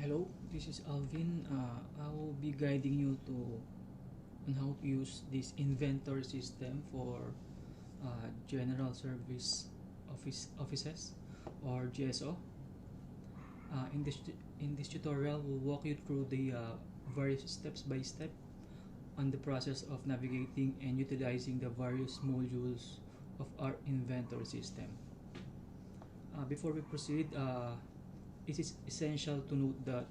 Hello, this is Alvin. I will be guiding you on how to use this inventory system for general service offices or GSO. In this tutorial, we'll walk you through the various steps by step on the process of navigating and utilizing the various modules of our inventory system. Before we proceed, it is essential to note that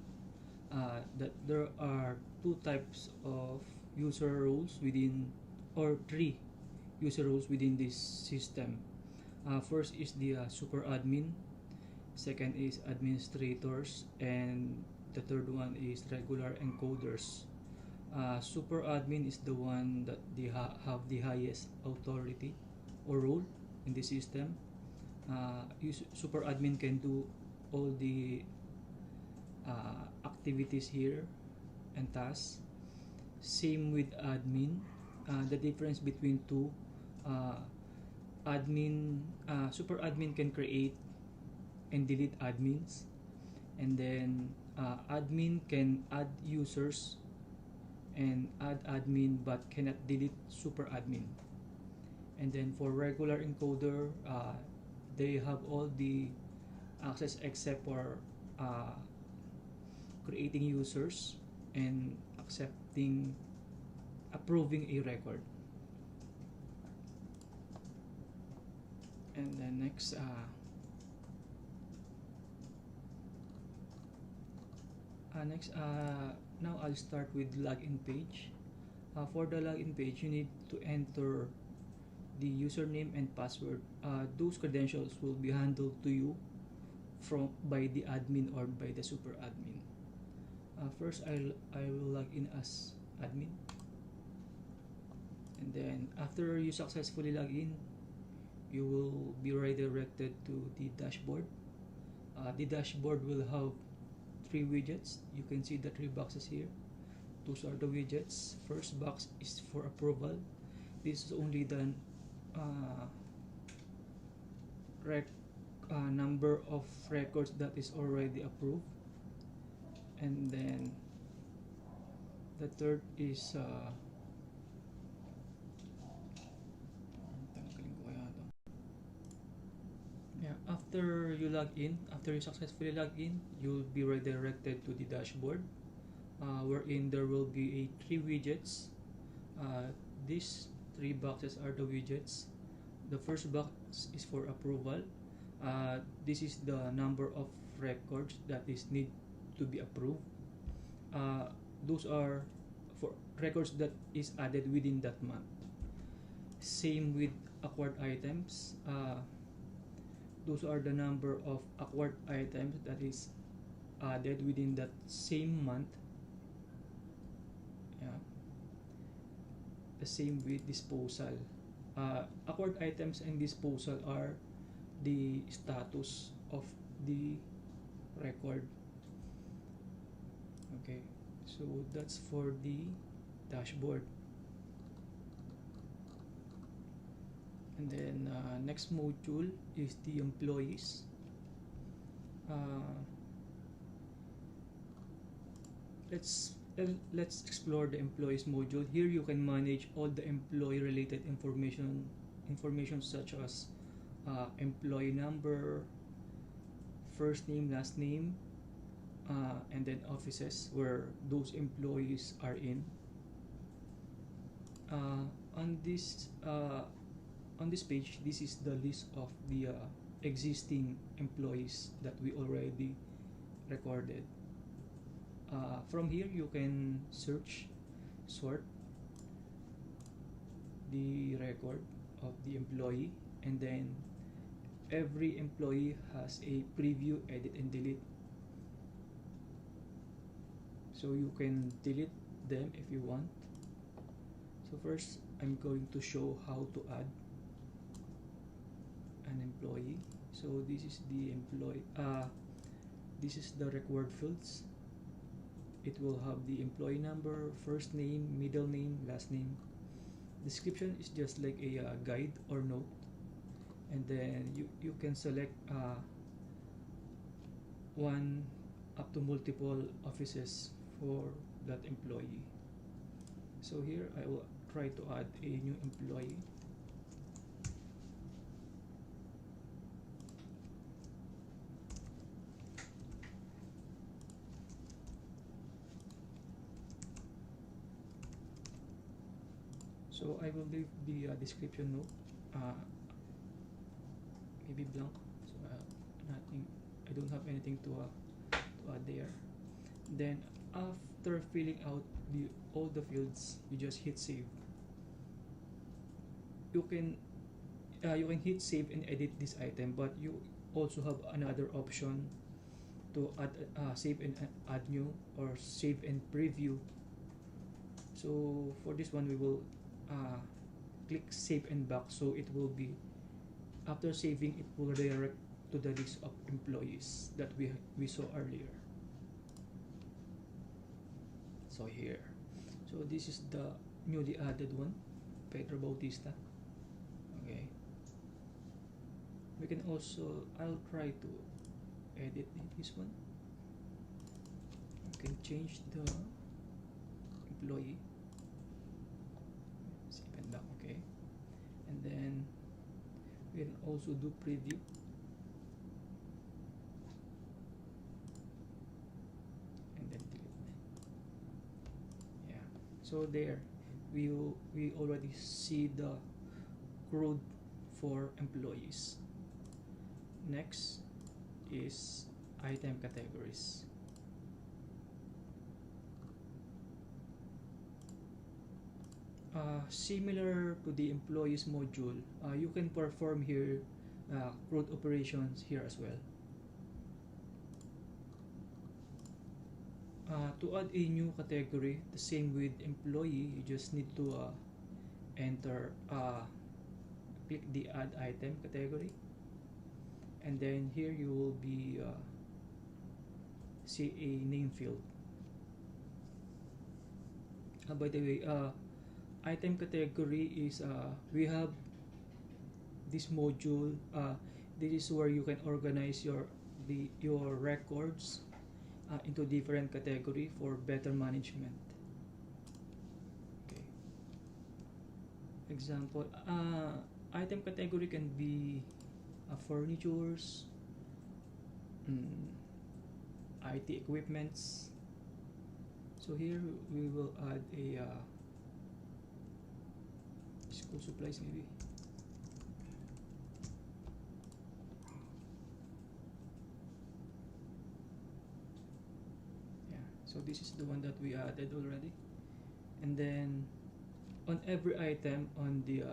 there are two types of user roles within, or three user roles within this system. First is the super admin, second is administrators, and the third one is regular encoders. Super admin is the one that they have the highest authority or role in the system. Super admin can do all the activities here and tasks. Same with admin. The difference between two, super admin can create and delete admins, and then admin can add users and add admin but cannot delete super admin. And then for regular encoder, they have all the access except for creating users and approving a record. And then next, now I'll start with login page. For the login page, you need to enter the username and password. Those credentials will be handled to you by the admin or by the super admin. First, I will log in as admin, and then after you successfully log in, you will be redirected to the dashboard. The dashboard will have three widgets. You can see the three boxes here. Those are the widgets. First box is for approval. This is only the number of records that is already approved. And then the third is after you successfully log in, you'll be redirected to the dashboard, wherein there will be three widgets. These three boxes are the widgets. The first box is for approval. This is the number of records that is need to be approved. Those are for records that is added within that month. Same with acquired items. Those are the number of acquired items that is added within that same month. The same with disposal. Acquired items and disposal are the status of the record. Okay, so that's for the dashboard. And then next module is the employees. Let's explore the employees module. Here you can manage all the employee related information such as employee number, first name, last name, and then offices where those employees are in. On this page, this is the list of the existing employees that we already recorded. From here, you can sort the record of the employee, and then every employee has a preview, edit, and delete. So you can delete them if you want. So first, I'm going to show how to add an employee. So this is the employee. This is the record fields. It will have the employee number, first name, middle name, last name. Description is just like a guide or note, and then you can select one up to multiple offices for that employee. So here I will try to add a new employee. So I will leave the description note maybe blank. So nothing. I don't have anything to add there. Then after filling out all the fields, you just hit save. You can hit save and edit this item, but you also have another option to add save and add new, or save and preview. So for this one we will click save and back, so it will be, after saving, it will redirect to the list of employees that we saw earlier. So here, so this is the newly added one, Pedro Bautista. Okay, we can also, I'll try to edit this one. You can change the employee, save and back. Okay, and then we can also do preview. And then delete. Yeah, so there we already see the CRUD for employees. Next is item categories. Similar to the employees module, you can perform here CRUD operations here as well. To add a new category, the same with employee, you just need to enter, click the add item category, and then here you will be see a name field. By the way, item category is we have this module. This is where you can organize your records into different category for better management. Okay. Example, item category can be furnitures, IT equipments. So here we will add a school supplies maybe. Yeah, so this is the one that we added already. And then on every item on the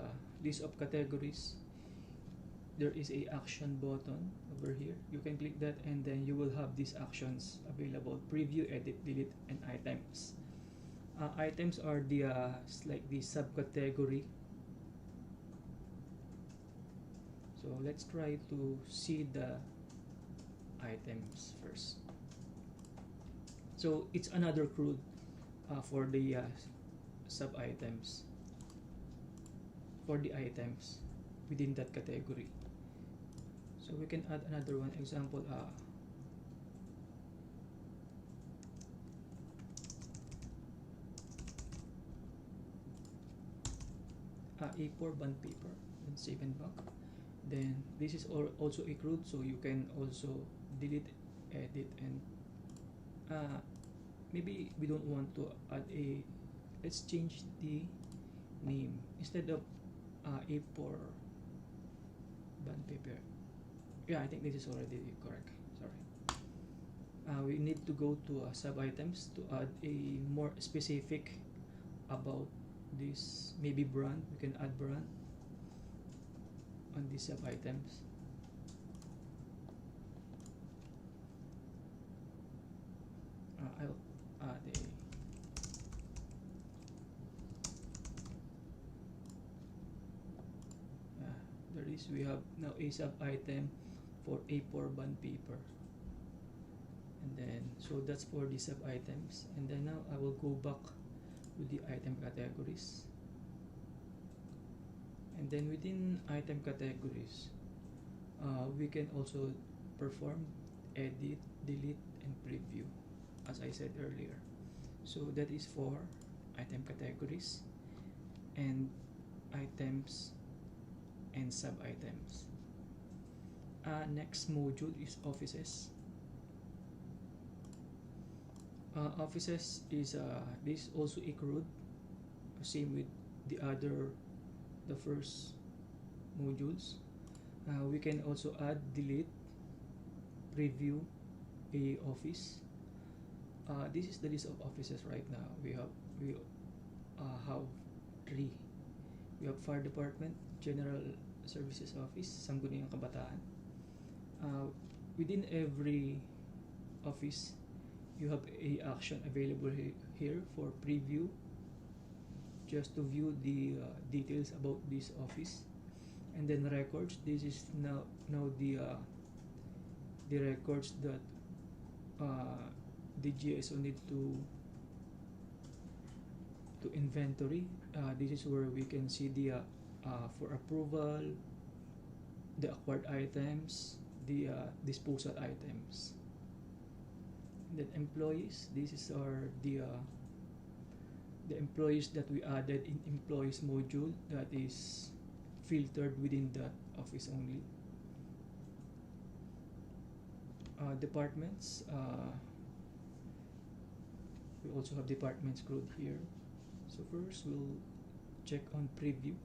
list of categories, there is a action button over here. You can click that, and then you will have these actions available: preview, edit, delete, and items. Items are the like the subcategory. So let's try to see the items first. So it's another CRUD for the sub items, for the items within that category. So we can add another one. Example, A4 bond paper, and save and back. Then this is also a CRUD, so you can also delete, edit, and maybe we don't want to add a, let's change the name instead of A4 bond paper. Yeah, I think this is already correct. Sorry. We need to go to sub items to add a more specific about this, maybe brand. We can add brand on these sub items. I'll add a there is, we have now a sub item for A4 bond paper, and then so that's for the sub items. And then now I will go back to the item categories, and then within item categories we can also perform edit, delete, and preview, as I said earlier. So that is for item categories and items and sub-items. Next module is offices. Offices is this also a CRUD, same with the first modules. We can also add, delete, preview a office. This is the list of offices right now. We have three. We have Fire Department, General Services Office, Sangguniang Kabataan. Within every office, you have a action available here for preview, just to view the details about this office. And then records. This is now the records that the GSO need to inventory. This is where we can see the for approval, the acquired items, the disposal items. And then employees. This is the employees that we added in employees module, that is filtered within that office only. Departments. We also have departments CRUD here. So first we'll check on preview.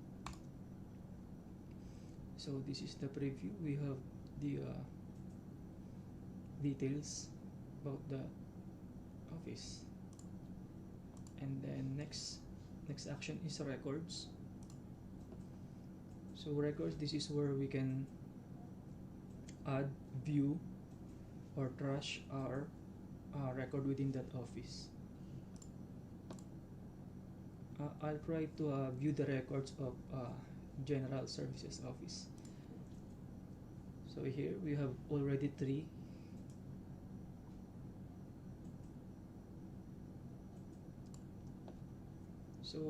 So this is the preview. We have the details about the office. And then next action is records. So records, this is where we can add, view, or trash our record within that office. I'll try to view the records of General Services Office. So here we have already 3. So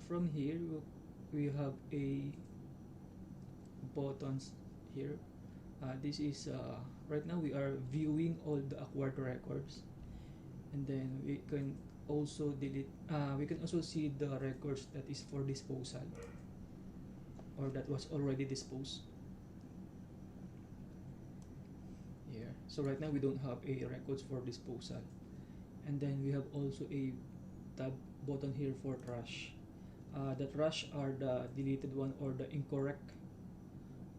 from here we have a buttons here. This is right now we are viewing all the acquired records, and then we can also delete. We can also see the records that is for disposal or that was already disposed here. So right now we don't have a records for disposal, and then we have also a tab button here for trash. The trash are the deleted one or the incorrect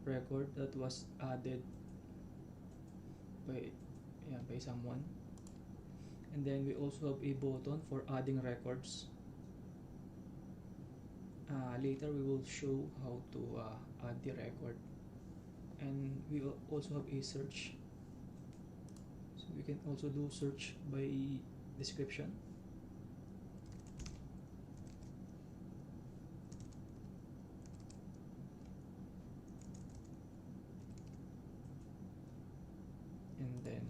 record that was added by someone. And then we also have a button for adding records. Later we will show how to add the record. And we will also have a search, so we can also do search by description. And then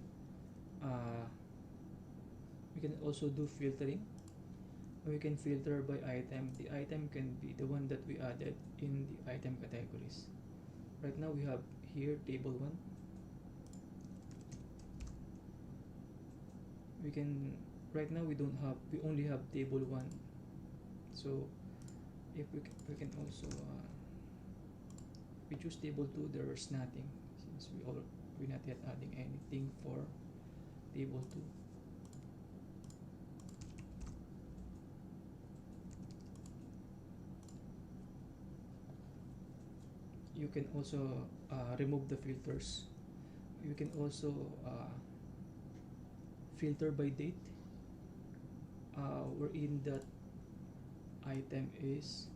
we can also do filtering. We can filter by item. The item can be the one that we added in the item categories. Right now we have here table 1. Right now we only have table 1. So if we can also we choose table 2, there's nothing, since we're not yet adding anything for table 2. You can also remove the filters. You can also filter by date, wherein that item is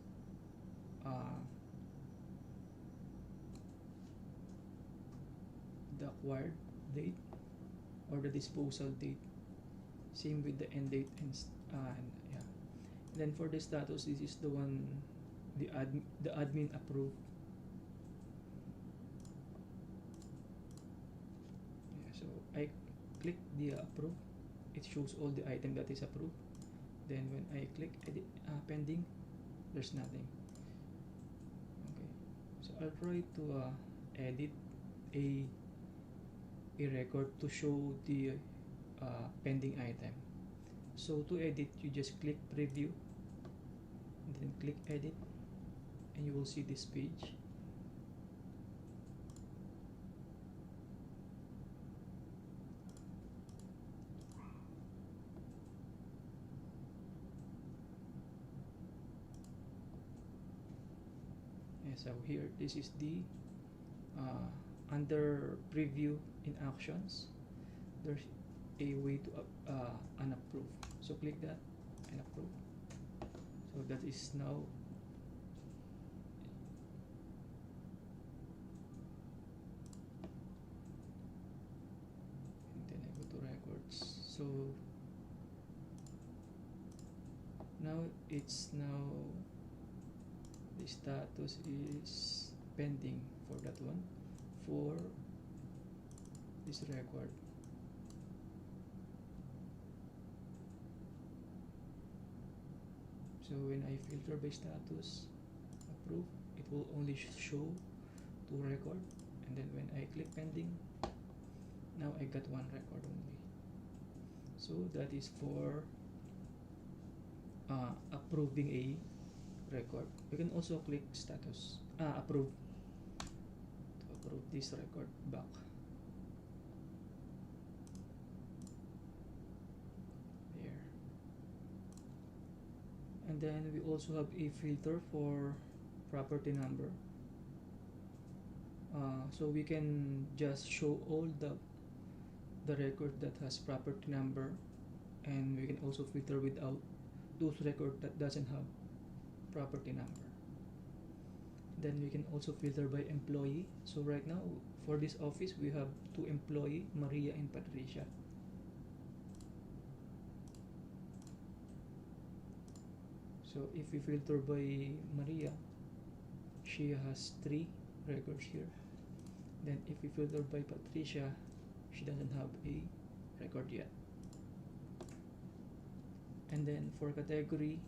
the acquired date or the disposal date. Same with the end date and yeah. And then for the status, this is the one the admin approved. Yeah, so I click the approve, it shows all the item that is approved. Then when I click edit, pending, there's nothing. Okay, so I'll try to edit a a record to show the pending item. So to edit, you just click preview and then click edit, and you will see this page. So here, this is the under preview in actions, there's a way to unapprove. So click that and approve. So that is now and then I go to records. So now the status is pending for that one, for this record. So when I filter by status, approve, it will only show to record, and then when I click pending, now I got one record only. So that is for approving a record. You can also click status, approve, to approve this record back. There. And then we also have a filter for property number. So we can just show all the record that has property number, and we can also filter without those record that doesn't have property number. Then we can also filter by employee. So right now for this office we have two employee, Maria and Patricia. So if we filter by Maria, she has 3 records here. Then if we filter by Patricia, she doesn't have a record yet. And then for category,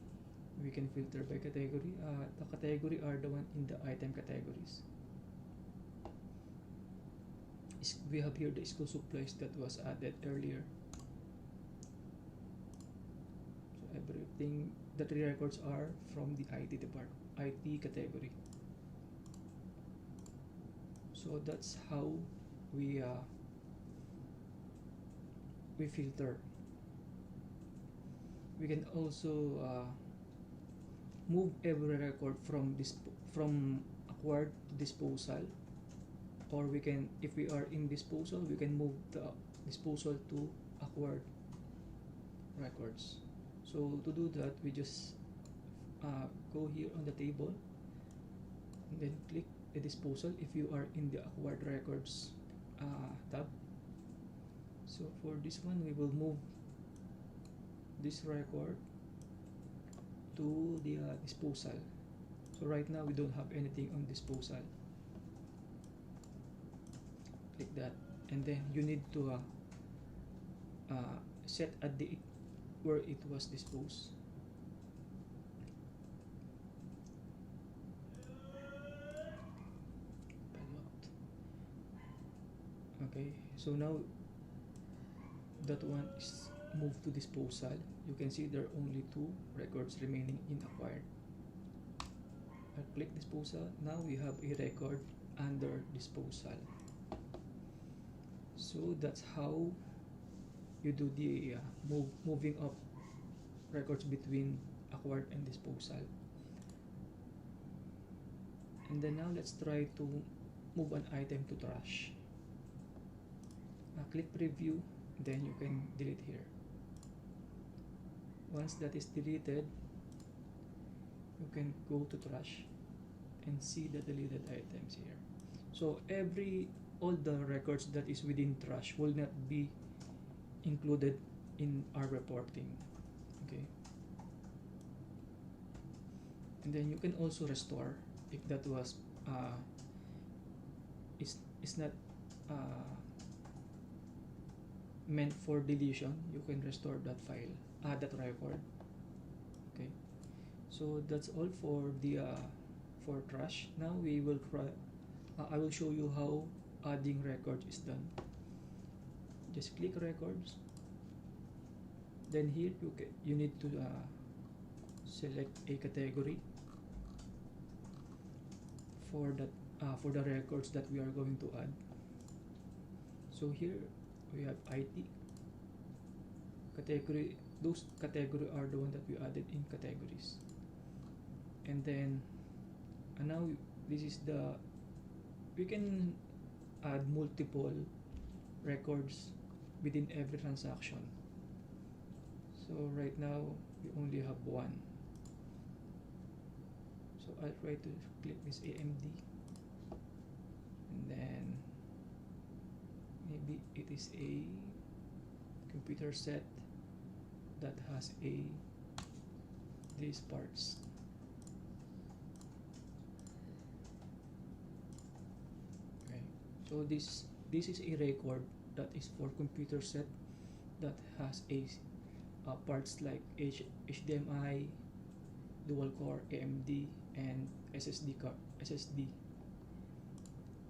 we can filter by category. The category are the one in the item categories. We have here the school supplies that was added earlier. So everything, the 3 records are from the IT department, IT category. So that's how we filter. We can also move every record from acquired to disposal, or we can, if we are in disposal, we can move the disposal to acquired records. So to do that, we just go here on the table and then click the disposal if you are in the acquired records tab. So for this one, we will move this record to the disposal. So right now we don't have anything on disposal. Click that, and then you need to set a date where it was disposed. Okay, so now that one is moved to disposal. You can see there are only 2 records remaining in acquired. I click disposal. Now we have a record under disposal. So that's how you do the moving up records between acquired and disposal. And then now let's try to move an item to trash. Click preview, then you can delete here. Once that is deleted, you can go to trash and see the deleted items here. So all the records that is within trash will not be included in our reporting. Okay. And then you can also restore if that was is not meant for deletion. You can restore that file, that record. Okay, so that's all for the for trash. Now we will try. I will show you how adding record is done. just click records. Then here you need to select a category for the records that we are going to add. So here we have IT category. Those category are the one that we added in categories. And then now this is we can add multiple records within every transaction. So right now we only have one. So I'll try to click this AMD, and then maybe it is a computer set that has these parts. Okay, so this is a record that is for computer set that has parts like HDMI, dual core, AMD, and SSD card, SSD.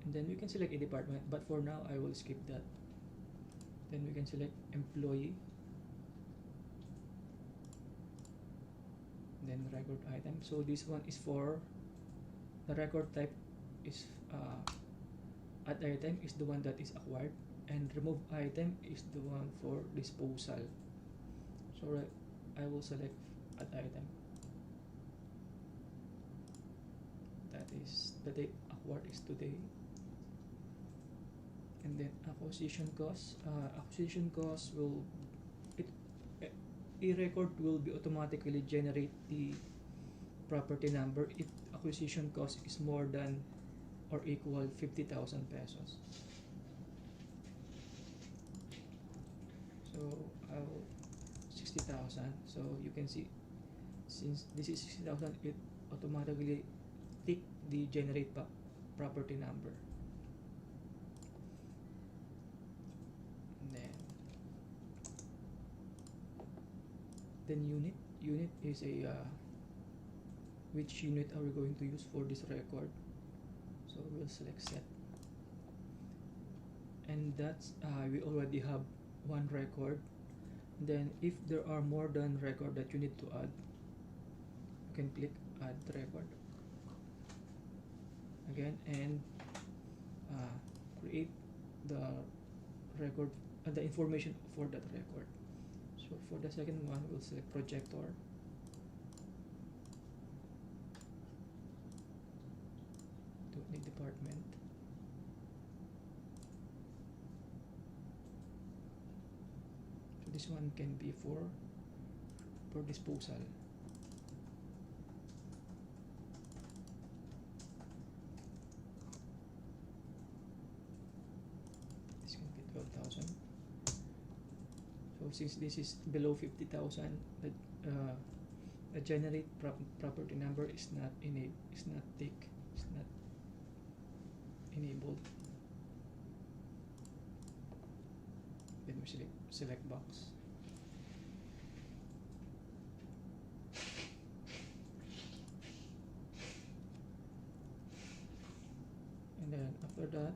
And then we can select a department, but for now I will skip that. Then we can select employee, then record item. So this one is for the record type is add item is the one that is acquired, and remove item is the one for disposal. So I will select add item. That is the date acquired is today. And then acquisition cost. Acquisition cost will a record will be automatically generate the property number if acquisition cost is more than or equal 50,000 pesos. So I will 60,000. So you can see, since this is 60,000, it automatically tick the generate property number. And then unit is a which unit are we going to use for this record. So we'll select set, and that's we already have one record. Then if there are more than record that you need to add, you can click add record again and create the record and the information for that record. So for the second one, we'll select projector. The department. So this one can be for disposal. This can be 12,000. So since this is below 50,000, the generate property number is not enabled. Then we select box. And then after that,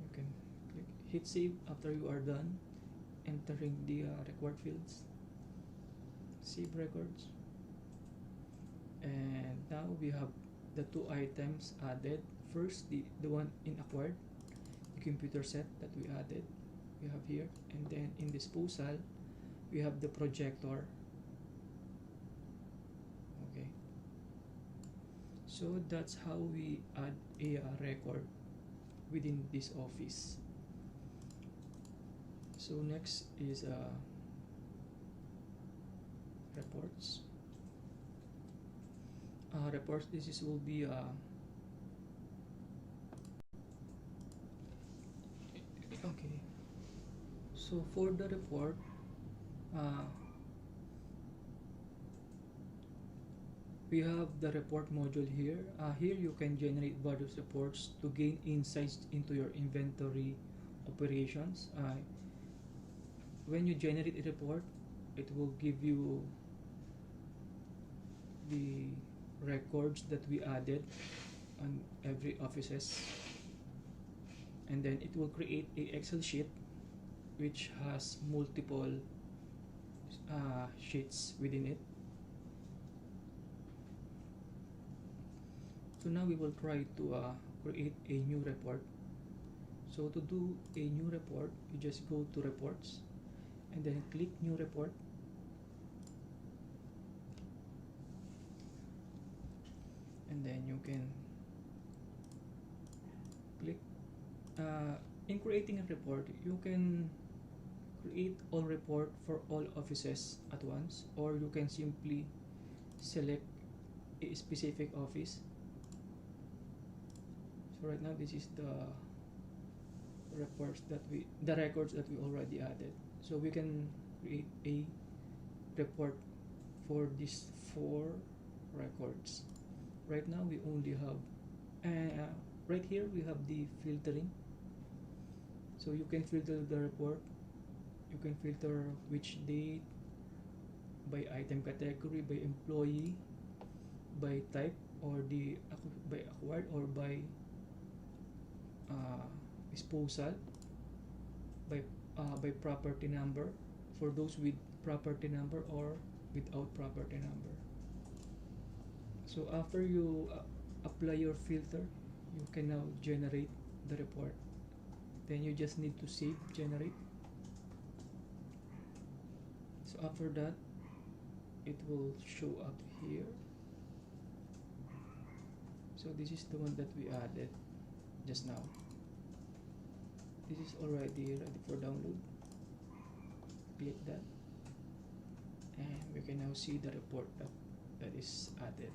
you can hit save after you are done entering the required fields. Save records. And now we have the two items added. First, the one in acquired, the computer set that we added, we have here. And then in disposal, we have the projector. Okay. So that's how we add a record within this office. So next is reports. Reports. This will be okay. So for the report, we have the report module here. Here you can generate various reports to gain insights into your inventory operations. When you generate a report, it will give you the records that we added on every offices, and then it will create a Excel sheet which has multiple sheets within it. So now we will try to create a new report. So to do a new report, you just go to reports and then click new report, and then you can click in creating a report. You can create all report for all offices at once, or you can simply select a specific office. So right now this is the records that we already added. So we can create a report for these 4 records. Right now we only have right here we have the filtering. So you can filter the report. You can filter which date, by item category, by employee, by type, or by acquired, or by disposal, by property number, for those with property number or without property number. So after you apply your filter, you can now generate the report. Then you just need to save, generate. So after that, it will show up here. So this is the one that we added just now. This is already ready for download. Click that, and we can now see the report that is added.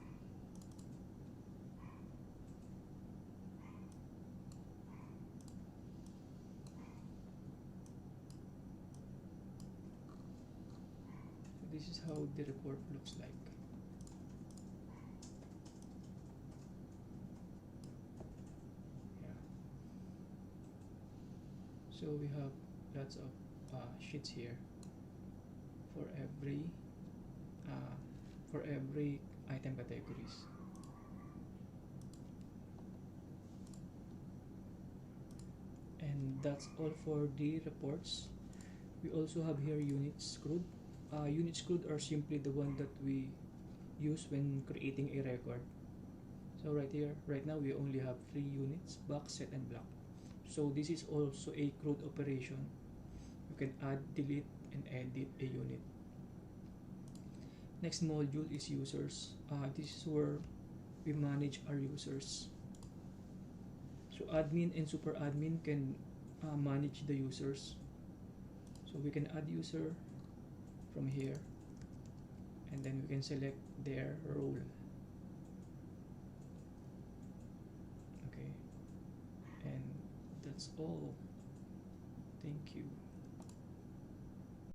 So this is how the report looks like. So we have lots of sheets here for every item categories. And that's all for the reports. We also have here units crude. Units crude are simply the one that we use when creating a record. So right now we only have 3 units: box, set, and block. So this is also a CRUD operation. You can add, delete, and edit a unit. Next module is users. This is where we manage our users. So admin and super admin can manage the users. So we can add user from here, and then we can select their role. Okay, and that's all. Thank you.